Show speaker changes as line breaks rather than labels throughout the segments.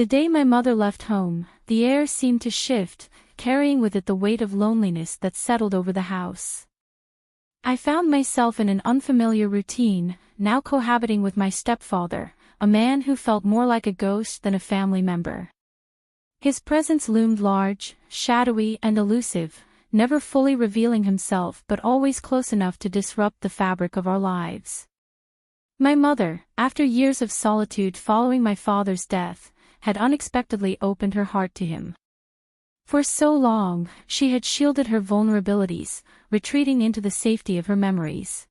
The day my mother left home, the air seemed to shift, carrying with it the weight of loneliness that settled over the house. I found myself in an unfamiliar routine, now cohabiting with my stepfather, a man who felt more like a ghost than a family member. His presence loomed large, shadowy and elusive, never fully revealing himself but always close enough to disrupt the fabric of our lives. My mother, after years of solitude following my father's death, had unexpectedly opened her heart to him. For so long, she had shielded her vulnerabilities, retreating into the safety of her memories.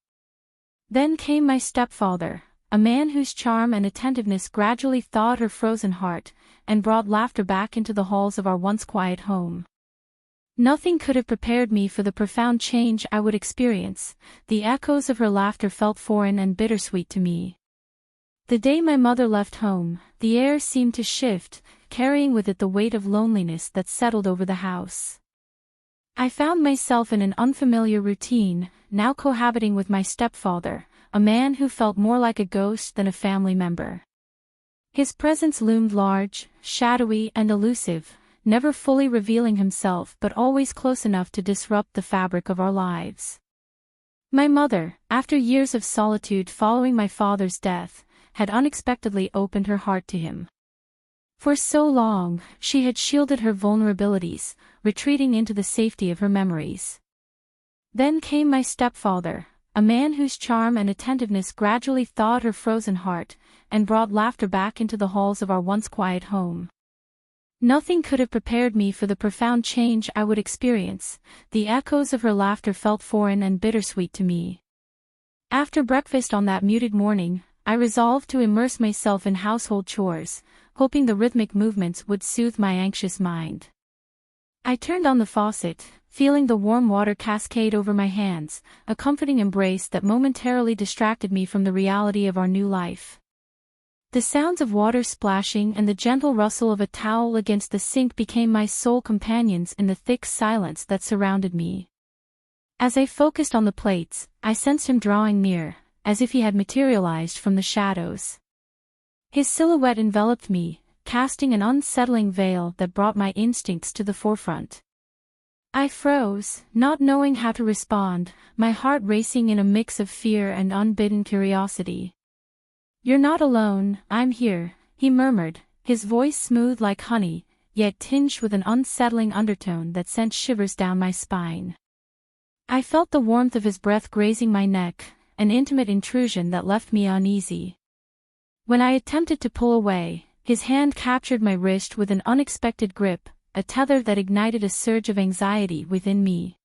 Then came my stepfather, a man whose charm and attentiveness gradually thawed her frozen heart, and brought laughter back into the halls of our once quiet home. Nothing could have prepared me for the profound change I would experience. The echoes of her laughter felt foreign and bittersweet to me. The day my mother left home, the air seemed to shift, carrying with it the weight of loneliness that settled over the house. I found myself in an unfamiliar routine, now cohabiting with my stepfather, a man who felt more like a ghost than a family member. His presence loomed large, shadowy and elusive, never fully revealing himself but always close enough to disrupt the fabric of our lives. My mother, after years of solitude following my father's death, had unexpectedly opened her heart to him. For so long, she had shielded her vulnerabilities, retreating into the safety of her memories. Then came my stepfather, a man whose charm and attentiveness gradually thawed her frozen heart, and brought laughter back into the halls of our once quiet home. Nothing could have prepared me for the profound change I would experience. The echoes of her laughter felt foreign and bittersweet to me. After breakfast on that muted morning, I resolved to immerse myself in household chores, hoping the rhythmic movements would soothe my anxious mind. I turned on the faucet, feeling the warm water cascade over my hands, a comforting embrace that momentarily distracted me from the reality of our new life. The sounds of water splashing and the gentle rustle of a towel against the sink became my sole companions in the thick silence that surrounded me. As I focused on the plates, I sensed him drawing near, as if he had materialized from the shadows. His silhouette enveloped me, casting an unsettling veil that brought my instincts to the forefront. I froze, not knowing how to respond, my heart racing in a mix of fear and unbidden curiosity. "You're not alone, I'm here," he murmured, his voice smooth like honey, yet tinged with an unsettling undertone that sent shivers down my spine. I felt the warmth of his breath grazing my neck, an intimate intrusion that left me uneasy. When I attempted to pull away, his hand captured my wrist with an unexpected grip, a tether that ignited a surge of anxiety within me.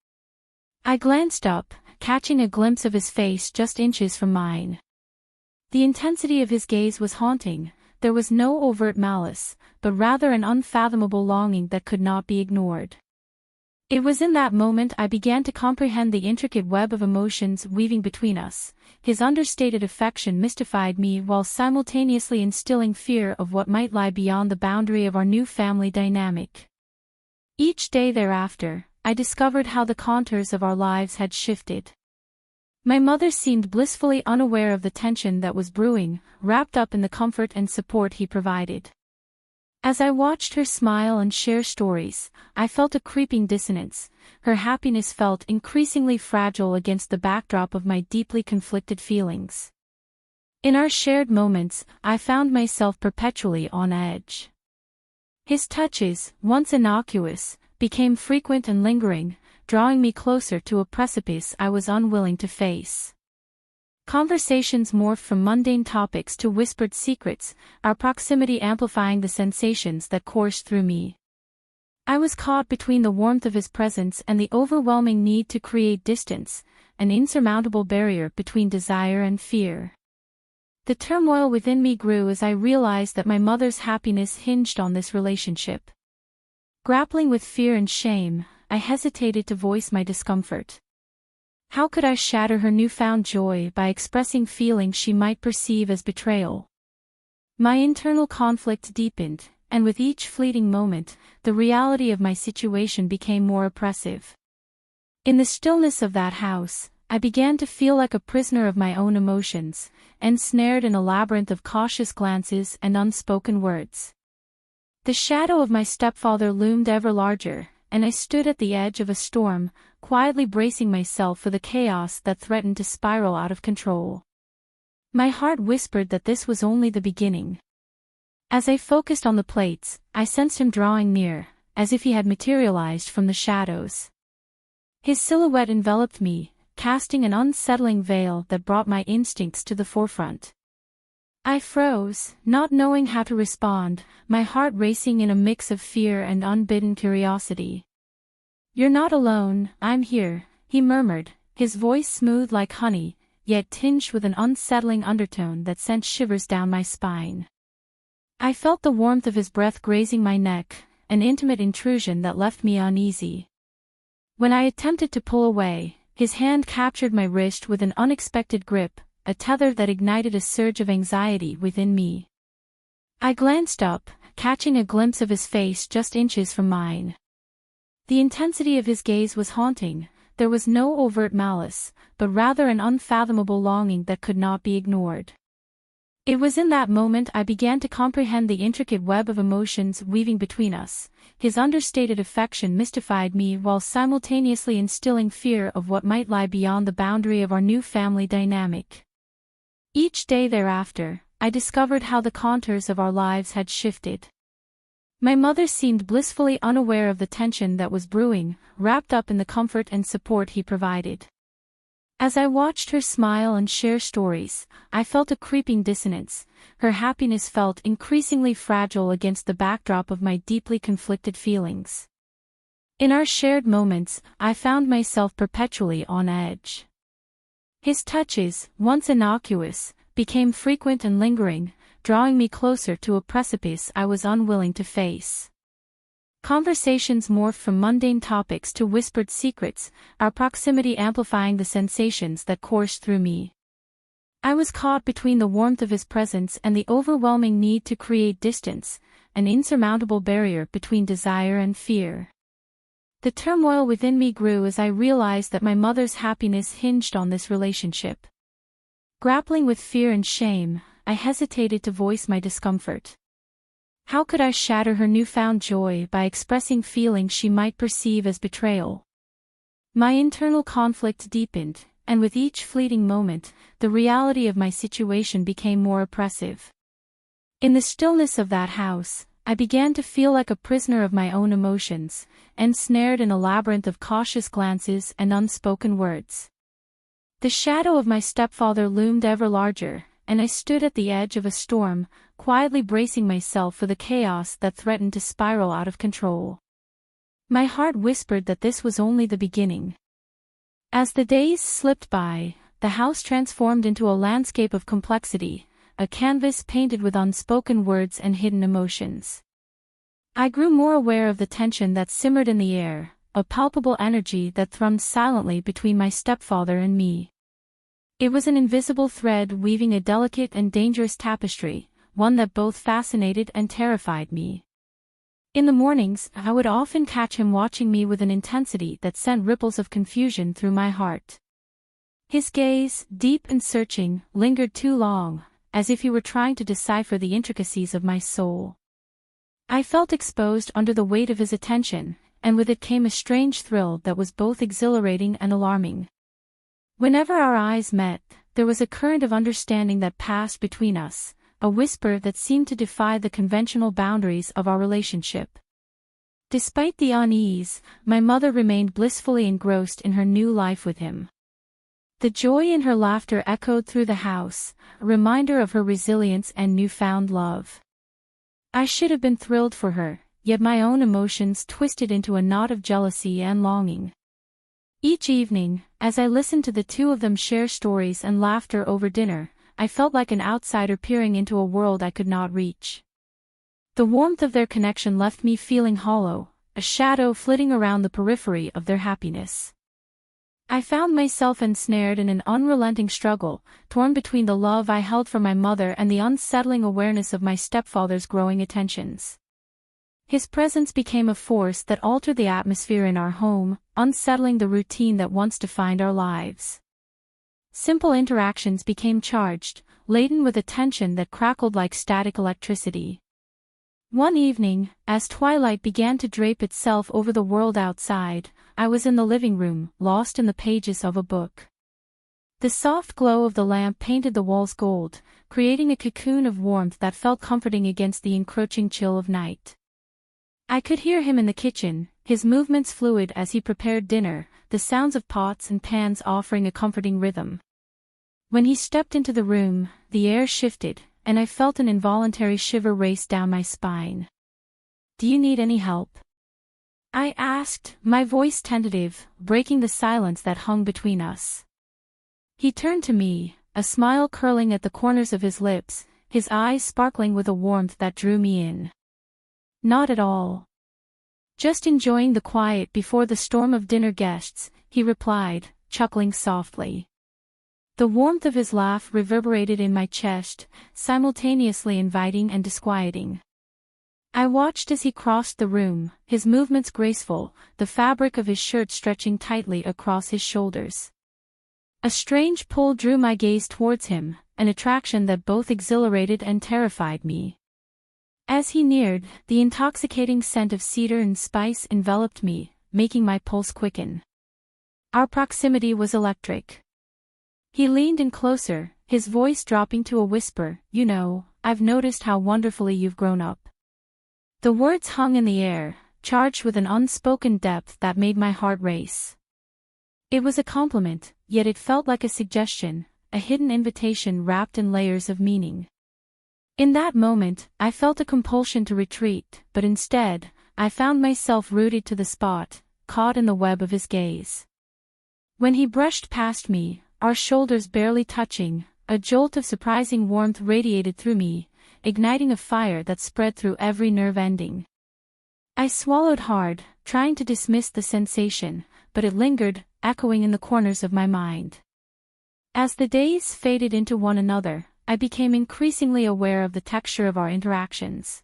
I glanced up, catching a glimpse of his face just inches from mine. The intensity of his gaze was haunting. There was no overt malice, but rather an unfathomable longing that could not be ignored. It was in that moment I began to comprehend the intricate web of emotions weaving between us. His understated affection mystified me while simultaneously instilling fear of what might lie beyond the boundary of our new family dynamic. Each day thereafter, I discovered how the contours of our lives had shifted. My mother seemed blissfully unaware of the tension that was brewing, wrapped up in the comfort and support he provided. As I watched her smile and share stories, I felt a creeping dissonance. Her happiness felt increasingly fragile against the backdrop of my deeply conflicted feelings. In our shared moments, I found myself perpetually on edge. His touches, once innocuous, became frequent and lingering, drawing me closer to a precipice I was unwilling to face. Conversations morphed from mundane topics to whispered secrets, our proximity amplifying the sensations that coursed through me. I was caught between the warmth of his presence and the overwhelming need to create distance, an insurmountable barrier between desire and fear. The turmoil within me grew as I realized that my mother's happiness hinged on this relationship. Grappling with fear and shame, I hesitated to voice my discomfort. How could I shatter her newfound joy by expressing feelings she might perceive as betrayal? My internal conflict deepened, and with each fleeting moment, the reality of my situation became more oppressive. In the stillness of that house, I began to feel like a prisoner of my own emotions, ensnared in a labyrinth of cautious glances and unspoken words. The shadow of my stepfather loomed ever larger, and I stood at the edge of a storm, quietly bracing myself for the chaos that threatened to spiral out of control. My heart whispered that this was only the beginning. As I focused on the plates, I sensed him drawing near, as if he had materialized from the shadows. His silhouette enveloped me, casting an unsettling veil that brought my instincts to the forefront. I froze, not knowing how to respond, my heart racing in a mix of fear and unbidden curiosity. "You're not alone, I'm here," he murmured, his voice smooth like honey, yet tinged with an unsettling undertone that sent shivers down my spine. I felt the warmth of his breath grazing my neck, an intimate intrusion that left me uneasy. When I attempted to pull away, his hand captured my wrist with an unexpected grip, a tether that ignited a surge of anxiety within me. I glanced up, catching a glimpse of his face just inches from mine. The intensity of his gaze was haunting. There was no overt malice, but rather an unfathomable longing that could not be ignored. It was in that moment I began to comprehend the intricate web of emotions weaving between us. His understated affection mystified me while simultaneously instilling fear of what might lie beyond the boundary of our new family dynamic. Each day thereafter, I discovered how the contours of our lives had shifted. My mother seemed blissfully unaware of the tension that was brewing, wrapped up in the comfort and support he provided. As I watched her smile and share stories, I felt a creeping dissonance. Her happiness felt increasingly fragile against the backdrop of my deeply conflicted feelings. In our shared moments, I found myself perpetually on edge. His touches, once innocuous, became frequent and lingering, drawing me closer to a precipice I was unwilling to face. Conversations morphed from mundane topics to whispered secrets, our proximity amplifying the sensations that coursed through me. I was caught between the warmth of his presence and the overwhelming need to create distance, an insurmountable barrier between desire and fear. The turmoil within me grew as I realized that my mother's happiness hinged on this relationship. Grappling with fear and shame, I hesitated to voice my discomfort. How could I shatter her newfound joy by expressing feelings she might perceive as betrayal? My internal conflict deepened, and with each fleeting moment, the reality of my situation became more oppressive. In the stillness of that house, I began to feel like a prisoner of my own emotions, ensnared in a labyrinth of cautious glances and unspoken words. The shadow of my stepfather loomed ever larger, and I stood at the edge of a storm, quietly bracing myself for the chaos that threatened to spiral out of control. My heart whispered that this was only the beginning. As the days slipped by, the house transformed into a landscape of complexity, a canvas painted with unspoken words and hidden emotions. I grew more aware of the tension that simmered in the air, a palpable energy that thrummed silently between my stepfather and me. It was an invisible thread weaving a delicate and dangerous tapestry, one that both fascinated and terrified me. In the mornings, I would often catch him watching me with an intensity that sent ripples of confusion through my heart. His gaze, deep and searching, lingered too long, as if he were trying to decipher the intricacies of my soul. I felt exposed under the weight of his attention, and with it came a strange thrill that was both exhilarating and alarming. Whenever our eyes met, there was a current of understanding that passed between us, a whisper that seemed to defy the conventional boundaries of our relationship. Despite the unease, my mother remained blissfully engrossed in her new life with him. The joy in her laughter echoed through the house, a reminder of her resilience and newfound love. I should have been thrilled for her, yet my own emotions twisted into a knot of jealousy and longing. Each evening, as I listened to the two of them share stories and laughter over dinner, I felt like an outsider peering into a world I could not reach. The warmth of their connection left me feeling hollow, a shadow flitting around the periphery of their happiness. I found myself ensnared in an unrelenting struggle, torn between the love I held for my mother and the unsettling awareness of my stepfather's growing attentions. His presence became a force that altered the atmosphere in our home, unsettling the routine that once defined our lives. Simple interactions became charged, laden with a tension that crackled like static electricity. One evening, as twilight began to drape itself over the world outside, I was in the living room, lost in the pages of a book. The soft glow of the lamp painted the walls gold, creating a cocoon of warmth that felt comforting against the encroaching chill of night. I could hear him in the kitchen, his movements fluid as he prepared dinner, the sounds of pots and pans offering a comforting rhythm. When he stepped into the room, the air shifted, and I felt an involuntary shiver race down my spine. "Do you need any help?" I asked, my voice tentative, breaking the silence that hung between us. He turned to me, a smile curling at the corners of his lips, his eyes sparkling with a warmth that drew me in. "Not at all. Just enjoying the quiet before the storm of dinner guests," he replied, chuckling softly. The warmth of his laugh reverberated in my chest, simultaneously inviting and disquieting. I watched as he crossed the room, his movements graceful, the fabric of his shirt stretching tightly across his shoulders. A strange pull drew my gaze towards him, an attraction that both exhilarated and terrified me. As he neared, the intoxicating scent of cedar and spice enveloped me, making my pulse quicken. Our proximity was electric. He leaned in closer, his voice dropping to a whisper, "You know, I've noticed how wonderfully you've grown up." The words hung in the air, charged with an unspoken depth that made my heart race. It was a compliment, yet it felt like a suggestion, a hidden invitation wrapped in layers of meaning. In that moment, I felt a compulsion to retreat, but instead, I found myself rooted to the spot, caught in the web of his gaze. When he brushed past me, our shoulders barely touching, a jolt of surprising warmth radiated through me, igniting a fire that spread through every nerve ending. I swallowed hard, trying to dismiss the sensation, but it lingered, echoing in the corners of my mind. As the days faded into one another, I became increasingly aware of the texture of our interactions.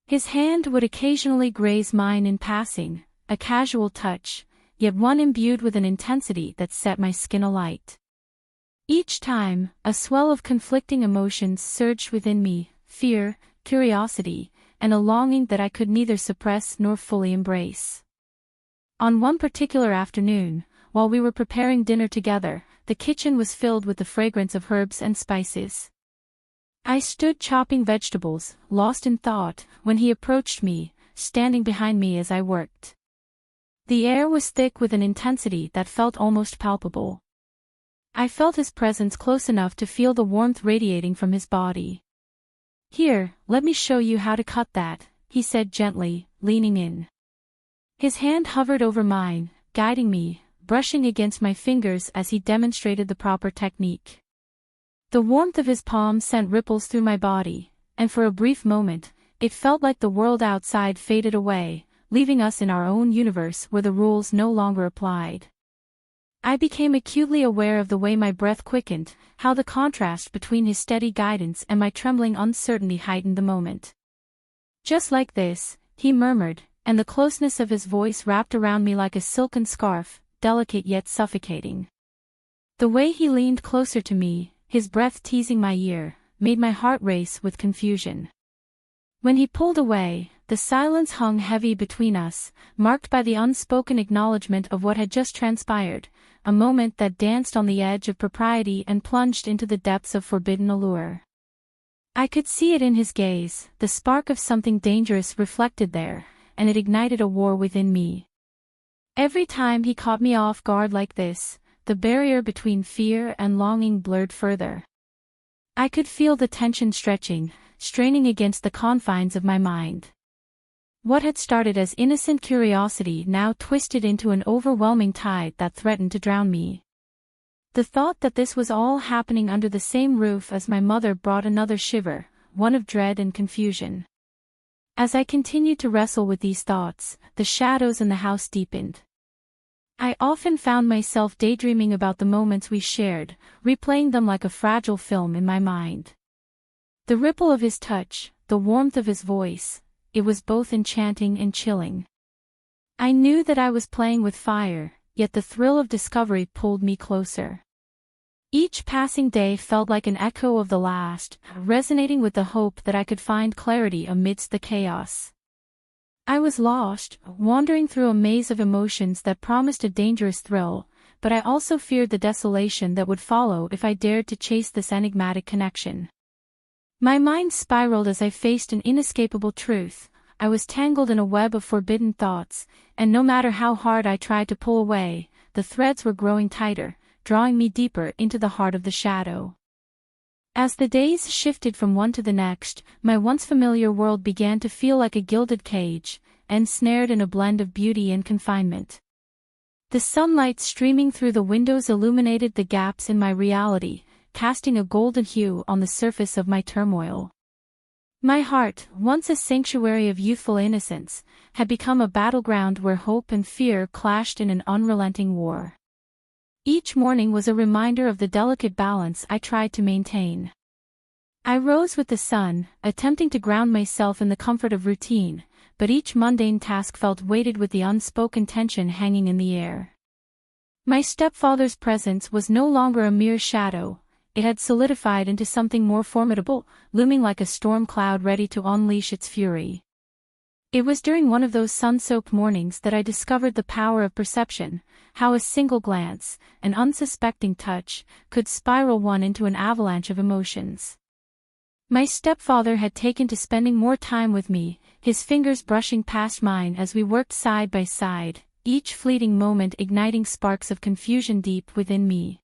His hand would occasionally graze mine in passing, a casual touch, yet one imbued with an intensity that set my skin alight. Each time, a swell of conflicting emotions surged within me, fear, curiosity, and a longing that I could neither suppress nor fully embrace. On one particular afternoon, while we were preparing dinner together, the kitchen was filled with the fragrance of herbs and spices. I stood chopping vegetables, lost in thought, when he approached me, standing behind me as I worked. The air was thick with an intensity that felt almost palpable. I felt his presence close enough to feel the warmth radiating from his body. "Here, let me show you how to cut that," he said gently, leaning in. His hand hovered over mine, guiding me, brushing against my fingers as he demonstrated the proper technique. The warmth of his palm sent ripples through my body, and for a brief moment, it felt like the world outside faded away, leaving us in our own universe where the rules no longer applied. I became acutely aware of the way my breath quickened, how the contrast between his steady guidance and my trembling uncertainty heightened the moment. "Just like this," he murmured, and the closeness of his voice wrapped around me like a silken scarf, delicate yet suffocating. The way he leaned closer to me, his breath teasing my ear, made my heart race with confusion. When he pulled away, the silence hung heavy between us, marked by the unspoken acknowledgement of what had just transpired, a moment that danced on the edge of propriety and plunged into the depths of forbidden allure. I could see it in his gaze, the spark of something dangerous reflected there, and it ignited a war within me. Every time he caught me off guard like this, the barrier between fear and longing blurred further. I could feel the tension stretching, straining against the confines of my mind. What had started as innocent curiosity now twisted into an overwhelming tide that threatened to drown me. The thought that this was all happening under the same roof as my mother brought another shiver, one of dread and confusion. As I continued to wrestle with these thoughts, the shadows in the house deepened. I often found myself daydreaming about the moments we shared, replaying them like a fragile film in my mind. The ripple of his touch, the warmth of his voice, it was both enchanting and chilling. I knew that I was playing with fire, yet the thrill of discovery pulled me closer. Each passing day felt like an echo of the last, resonating with the hope that I could find clarity amidst the chaos. I was lost, wandering through a maze of emotions that promised a dangerous thrill, but I also feared the desolation that would follow if I dared to chase this enigmatic connection. My mind spiraled as I faced an inescapable truth. I was tangled in a web of forbidden thoughts, and no matter how hard I tried to pull away, the threads were growing tighter, drawing me deeper into the heart of the shadow. As the days shifted from one to the next, my once familiar world began to feel like a gilded cage, ensnared in a blend of beauty and confinement. The sunlight streaming through the windows illuminated the gaps in my reality, casting a golden hue on the surface of my turmoil. My heart, once a sanctuary of youthful innocence, had become a battleground where hope and fear clashed in an unrelenting war. Each morning was a reminder of the delicate balance I tried to maintain. I rose with the sun, attempting to ground myself in the comfort of routine, but each mundane task felt weighted with the unspoken tension hanging in the air. My stepfather's presence was no longer a mere shadow. It had solidified into something more formidable, looming like a storm cloud ready to unleash its fury. It was during one of those sun-soaked mornings that I discovered the power of perception, how a single glance, an unsuspecting touch, could spiral one into an avalanche of emotions. My stepfather had taken to spending more time with me, his fingers brushing past mine as we worked side by side, each fleeting moment igniting sparks of confusion deep within me.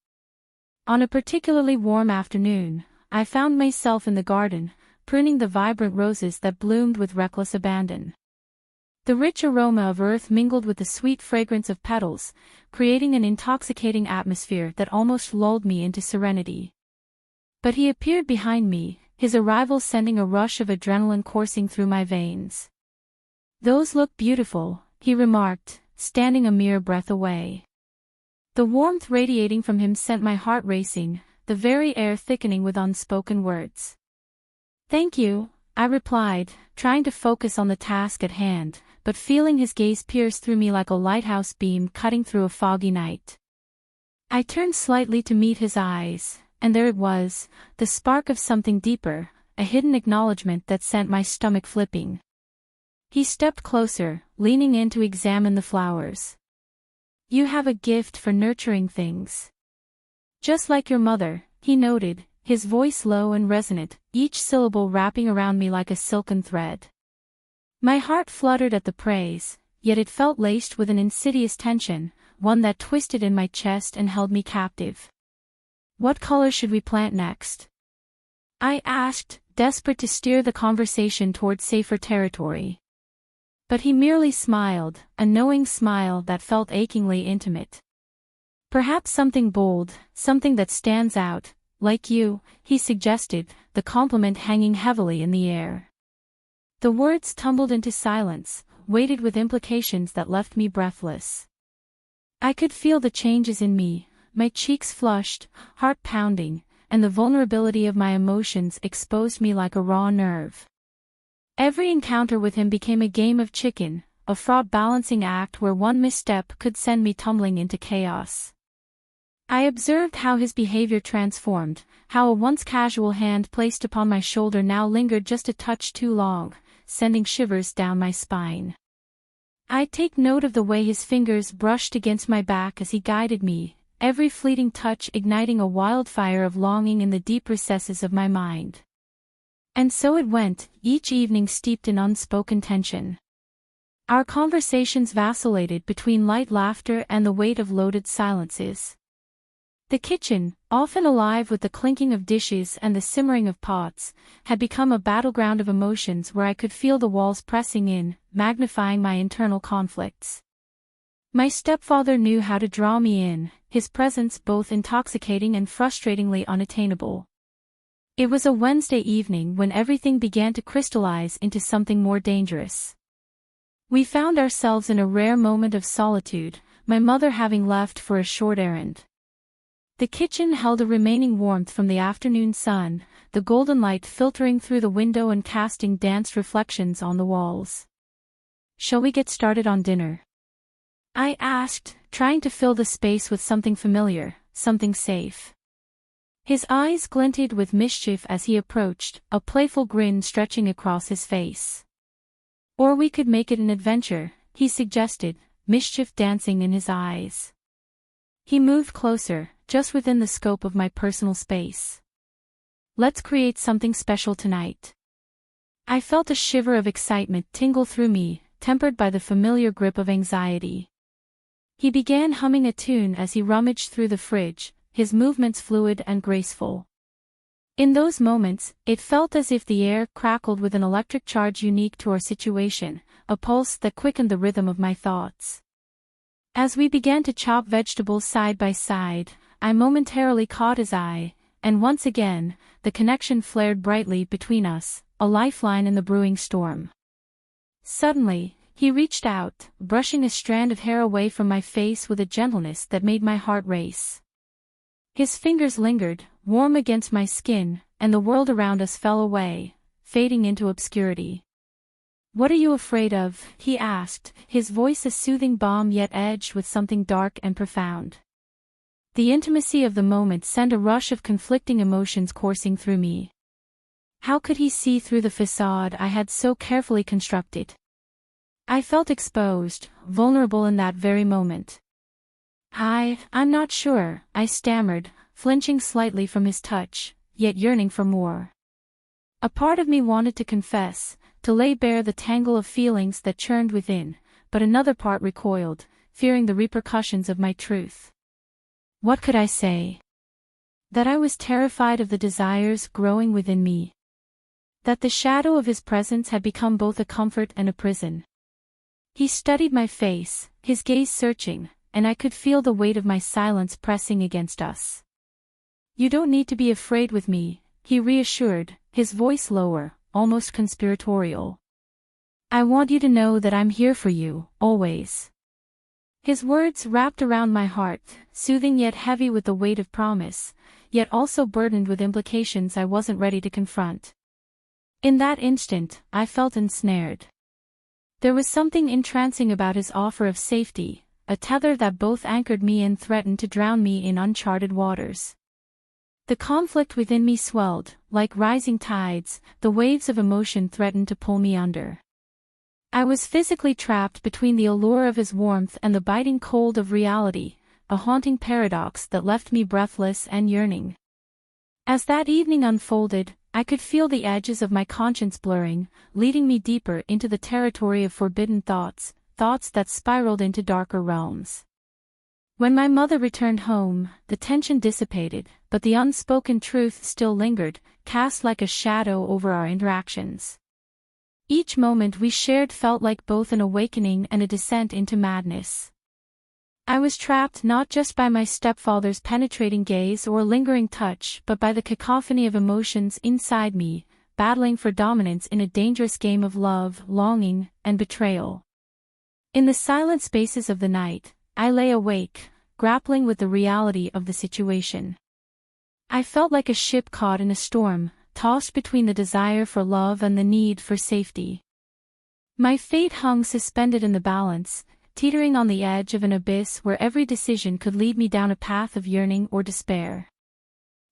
On a particularly warm afternoon, I found myself in the garden, pruning the vibrant roses that bloomed with reckless abandon. The rich aroma of earth mingled with the sweet fragrance of petals, creating an intoxicating atmosphere that almost lulled me into serenity. But he appeared behind me, his arrival sending a rush of adrenaline coursing through my veins. "Those look beautiful," he remarked, standing a mere breath away. The warmth radiating from him sent my heart racing, the very air thickening with unspoken words. "Thank you," I replied, trying to focus on the task at hand, but feeling his gaze pierce through me like a lighthouse beam cutting through a foggy night. I turned slightly to meet his eyes, and there it was, the spark of something deeper, a hidden acknowledgement that sent my stomach flipping. He stepped closer, leaning in to examine the flowers. "You have a gift for nurturing things. Just like your mother," he noted, his voice low and resonant, each syllable wrapping around me like a silken thread. My heart fluttered at the praise, yet it felt laced with an insidious tension, one that twisted in my chest and held me captive. "What color should we plant next?" I asked, desperate to steer the conversation toward safer territory. But he merely smiled, a knowing smile that felt achingly intimate. "Perhaps something bold, something that stands out, like you," he suggested, the compliment hanging heavily in the air. The words tumbled into silence, weighted with implications that left me breathless. I could feel the changes in me, my cheeks flushed, heart pounding, and the vulnerability of my emotions exposed me like a raw nerve. Every encounter with him became a game of chicken, a fraught balancing act where one misstep could send me tumbling into chaos. I observed how his behavior transformed, how a once casual hand placed upon my shoulder now lingered just a touch too long, sending shivers down my spine. I'd take note of the way his fingers brushed against my back as he guided me, every fleeting touch igniting a wildfire of longing in the deep recesses of my mind. And so it went, each evening steeped in unspoken tension. Our conversations vacillated between light laughter and the weight of loaded silences. The kitchen, often alive with the clinking of dishes and the simmering of pots, had become a battleground of emotions where I could feel the walls pressing in, magnifying my internal conflicts. My stepfather knew how to draw me in, his presence both intoxicating and frustratingly unattainable. It was a Wednesday evening when everything began to crystallize into something more dangerous. We found ourselves in a rare moment of solitude, my mother having left for a short errand. The kitchen held a remaining warmth from the afternoon sun, the golden light filtering through the window and casting danced reflections on the walls. "Shall we get started on dinner?" I asked, trying to fill the space with something familiar, something safe. His eyes glinted with mischief as he approached, a playful grin stretching across his face. "Or we could make it an adventure," he suggested, mischief dancing in his eyes. He moved closer, just within the scope of my personal space. "Let's create something special tonight." I felt a shiver of excitement tingle through me, tempered by the familiar grip of anxiety. He began humming a tune as he rummaged through the fridge, his movements fluid and graceful. In those moments, it felt as if the air crackled with an electric charge unique to our situation, a pulse that quickened the rhythm of my thoughts. As we began to chop vegetables side by side, I momentarily caught his eye, and once again, the connection flared brightly between us, a lifeline in the brewing storm. Suddenly, he reached out, brushing a strand of hair away from my face with a gentleness that made my heart race. His fingers lingered, warm against my skin, and the world around us fell away, fading into obscurity. "What are you afraid of?" he asked, his voice a soothing balm yet edged with something dark and profound. The intimacy of the moment sent a rush of conflicting emotions coursing through me. How could he see through the facade I had so carefully constructed? I felt exposed, vulnerable in that very moment. I'm not sure," I stammered, flinching slightly from his touch, yet yearning for more. A part of me wanted to confess, to lay bare the tangle of feelings that churned within, but another part recoiled, fearing the repercussions of my truth. What could I say? That I was terrified of the desires growing within me. That the shadow of his presence had become both a comfort and a prison. He studied my face, his gaze searching, and I could feel the weight of my silence pressing against us. "You don't need to be afraid with me," he reassured, his voice lower, almost conspiratorial. "I want you to know that I'm here for you, always." His words wrapped around my heart, soothing yet heavy with the weight of promise, yet also burdened with implications I wasn't ready to confront. In that instant, I felt ensnared. There was something entrancing about his offer of safety, a tether that both anchored me and threatened to drown me in uncharted waters. The conflict within me swelled, like rising tides, the waves of emotion threatened to pull me under. I was physically trapped between the allure of his warmth and the biting cold of reality, a haunting paradox that left me breathless and yearning. As that evening unfolded, I could feel the edges of my conscience blurring, leading me deeper into the territory of forbidden thoughts, thoughts that spiraled into darker realms. When my mother returned home, the tension dissipated, but the unspoken truth still lingered, cast like a shadow over our interactions. Each moment we shared felt like both an awakening and a descent into madness. I was trapped not just by my stepfather's penetrating gaze or lingering touch but by the cacophony of emotions inside me, battling for dominance in a dangerous game of love, longing, and betrayal. In the silent spaces of the night, I lay awake, grappling with the reality of the situation. I felt like a ship caught in a storm, tossed between the desire for love and the need for safety. My fate hung suspended in the balance, teetering on the edge of an abyss where every decision could lead me down a path of yearning or despair.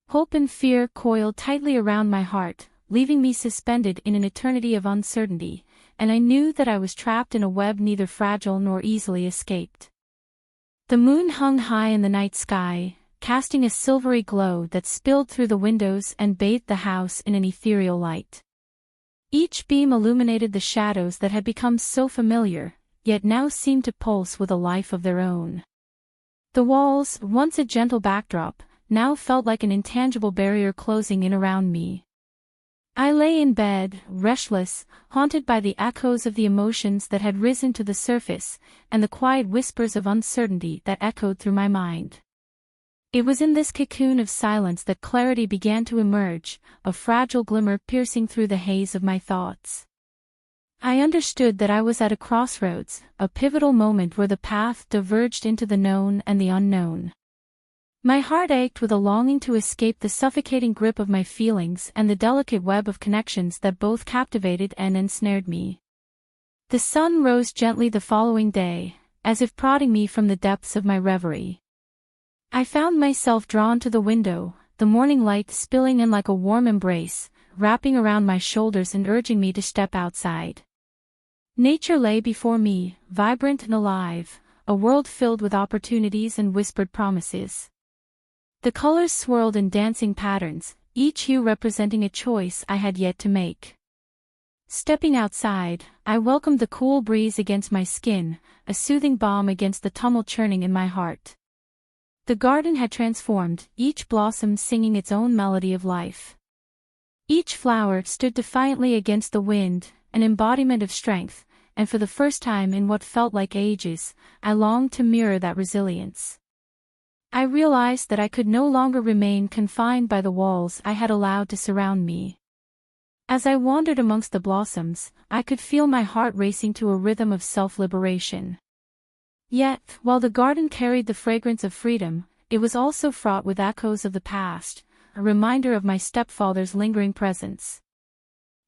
Hope and fear coiled tightly around my heart, leaving me suspended in an eternity of uncertainty, and I knew that I was trapped in a web neither fragile nor easily escaped. The moon hung high in the night sky, casting a silvery glow that spilled through the windows and bathed the house in an ethereal light. Each beam illuminated the shadows that had become so familiar, yet now seemed to pulse with a life of their own. The walls, once a gentle backdrop, now felt like an intangible barrier closing in around me. I lay in bed, restless, haunted by the echoes of the emotions that had risen to the surface, and the quiet whispers of uncertainty that echoed through my mind. It was in this cocoon of silence that clarity began to emerge, a fragile glimmer piercing through the haze of my thoughts. I understood that I was at a crossroads, a pivotal moment where the path diverged into the known and the unknown. My heart ached with a longing to escape the suffocating grip of my feelings and the delicate web of connections that both captivated and ensnared me. The sun rose gently the following day, as if prodding me from the depths of my reverie. I found myself drawn to the window, the morning light spilling in like a warm embrace, wrapping around my shoulders and urging me to step outside. Nature lay before me, vibrant and alive, a world filled with opportunities and whispered promises. The colors swirled in dancing patterns, each hue representing a choice I had yet to make. Stepping outside, I welcomed the cool breeze against my skin, a soothing balm against the tumult churning in my heart. The garden had transformed, each blossom singing its own melody of life. Each flower stood defiantly against the wind, an embodiment of strength, and for the first time in what felt like ages, I longed to mirror that resilience. I realized that I could no longer remain confined by the walls I had allowed to surround me. As I wandered amongst the blossoms, I could feel my heart racing to a rhythm of self-liberation. Yet, while the garden carried the fragrance of freedom, it was also fraught with echoes of the past, a reminder of my stepfather's lingering presence.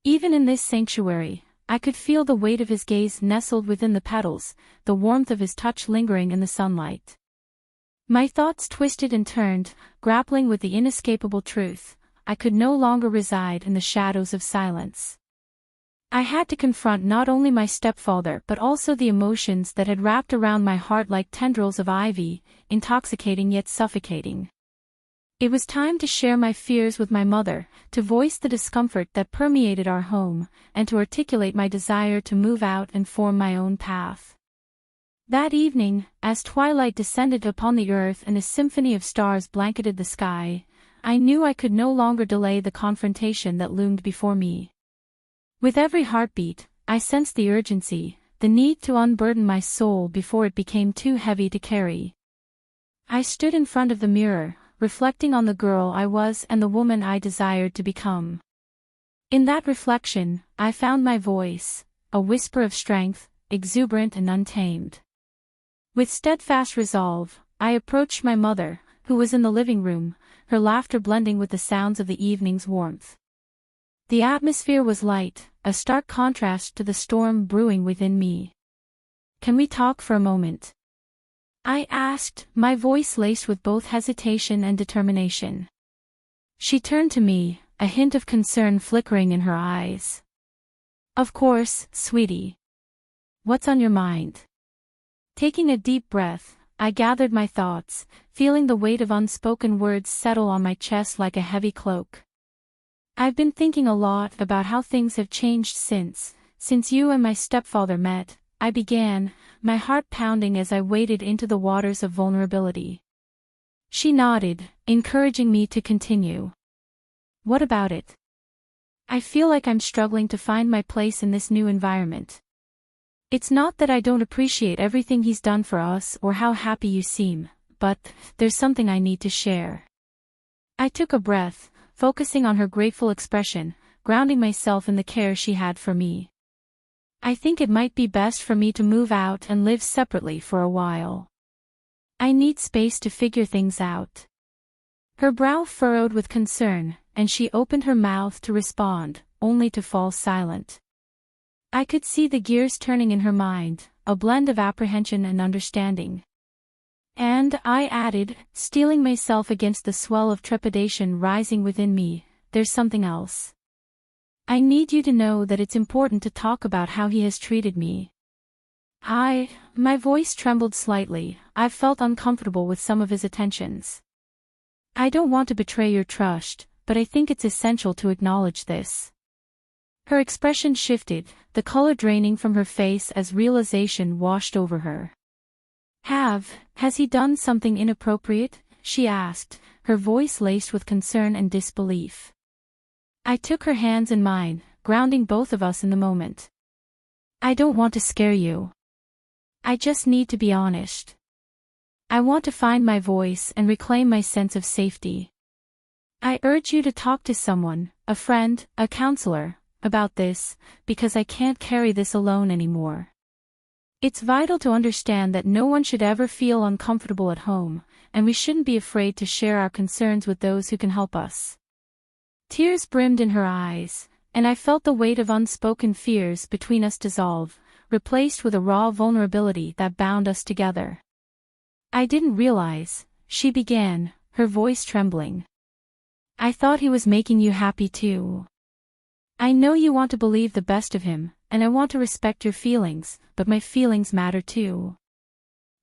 Even in this sanctuary, I could feel the weight of his gaze nestled within the petals, the warmth of his touch lingering in the sunlight. My thoughts twisted and turned, grappling with the inescapable truth. I could no longer reside in the shadows of silence. I had to confront not only my stepfather but also the emotions that had wrapped around my heart like tendrils of ivy, intoxicating yet suffocating. It was time to share my fears with my mother, to voice the discomfort that permeated our home, and to articulate my desire to move out and form my own path. That evening, as twilight descended upon the earth and a symphony of stars blanketed the sky, I knew I could no longer delay the confrontation that loomed before me. With every heartbeat, I sensed the urgency, the need to unburden my soul before it became too heavy to carry. I stood in front of the mirror, reflecting on the girl I was and the woman I desired to become. In that reflection, I found my voice, a whisper of strength, exuberant and untamed. With steadfast resolve, I approached my mother, who was in the living room, her laughter blending with the sounds of the evening's warmth. The atmosphere was light, a stark contrast to the storm brewing within me. "Can we talk for a moment?" I asked, my voice laced with both hesitation and determination. She turned to me, a hint of concern flickering in her eyes. "Of course, sweetie. What's on your mind?" Taking a deep breath, I gathered my thoughts, feeling the weight of unspoken words settle on my chest like a heavy cloak. "I've been thinking a lot about how things have changed since you and my stepfather met," I began, my heart pounding as I waded into the waters of vulnerability. She nodded, encouraging me to continue. "What about it?" "I feel like I'm struggling to find my place in this new environment. It's not that I don't appreciate everything he's done for us or how happy you seem, but there's something I need to share." I took a breath, focusing on her grateful expression, grounding myself in the care she had for me. "I think it might be best for me to move out and live separately for a while. I need space to figure things out." Her brow furrowed with concern, and she opened her mouth to respond, only to fall silent. I could see the gears turning in her mind, a blend of apprehension and understanding. And I added, steeling myself against the swell of trepidation rising within me, "There's something else. I need you to know that it's important to talk about how he has treated me." My voice trembled slightly. I felt uncomfortable with some of his attentions. "I don't want to betray your trust, but I think it's essential to acknowledge this." Her expression shifted, the color draining from her face as realization washed over her. Has he done something inappropriate?" she asked, her voice laced with concern and disbelief. I took her hands in mine, grounding both of us in the moment. "I don't want to scare you. I just need to be honest. I want to find my voice and reclaim my sense of safety. I urge you to talk to someone, a friend, a counselor, about this, because I can't carry this alone anymore. It's vital to understand that no one should ever feel uncomfortable at home, and we shouldn't be afraid to share our concerns with those who can help us." Tears brimmed in her eyes, and I felt the weight of unspoken fears between us dissolve, replaced with a raw vulnerability that bound us together. "I didn't realize," she began, her voice trembling. I thought he was making you happy too. I know you want to believe the best of him, and I want to respect your feelings, but my feelings matter too.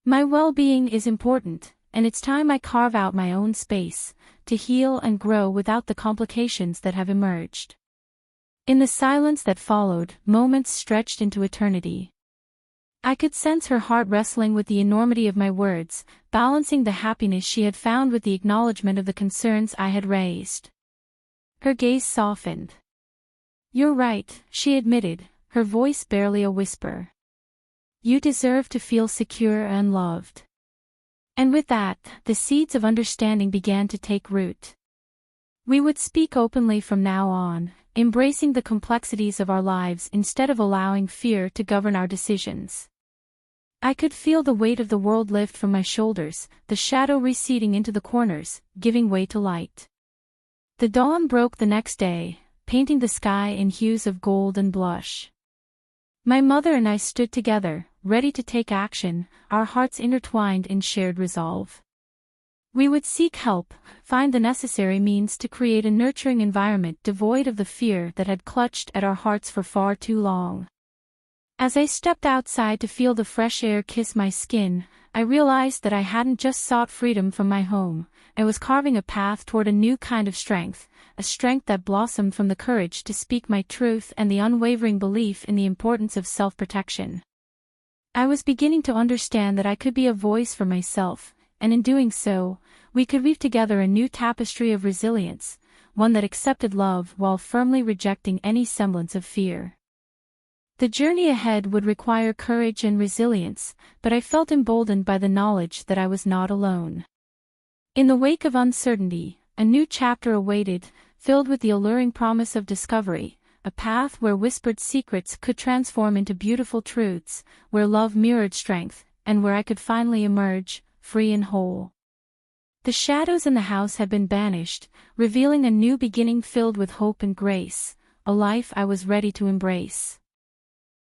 My well-being is important, and it's time I carve out my own space, to heal and grow without the complications that have emerged. In the silence that followed, moments stretched into eternity. I could sense her heart wrestling with the enormity of my words, balancing the happiness she had found with the acknowledgement of the concerns I had raised. Her gaze softened. "You're right," she admitted, her voice barely a whisper. "You deserve to feel secure and loved." And with that, the seeds of understanding began to take root. We would speak openly from now on, embracing the complexities of our lives instead of allowing fear to govern our decisions. I could feel the weight of the world lift from my shoulders, the shadow receding into the corners, giving way to light. The dawn broke the next day, painting the sky in hues of gold and blush. My mother and I stood together, ready to take action, our hearts intertwined in shared resolve. We would seek help, find the necessary means to create a nurturing environment devoid of the fear that had clutched at our hearts for far too long. As I stepped outside to feel the fresh air kiss my skin, I realized that I hadn't just sought freedom from my home, I was carving a path toward a new kind of strength, a strength that blossomed from the courage to speak my truth and the unwavering belief in the importance of self-protection. I was beginning to understand that I could be a voice for myself, and in doing so, we could weave together a new tapestry of resilience, one that accepted love while firmly rejecting any semblance of fear. The journey ahead would require courage and resilience, but I felt emboldened by the knowledge that I was not alone. In the wake of uncertainty, a new chapter awaited, filled with the alluring promise of discovery, a path where whispered secrets could transform into beautiful truths, where love mirrored strength, and where I could finally emerge, free and whole. The shadows in the house had been banished, revealing a new beginning filled with hope and grace, a life I was ready to embrace.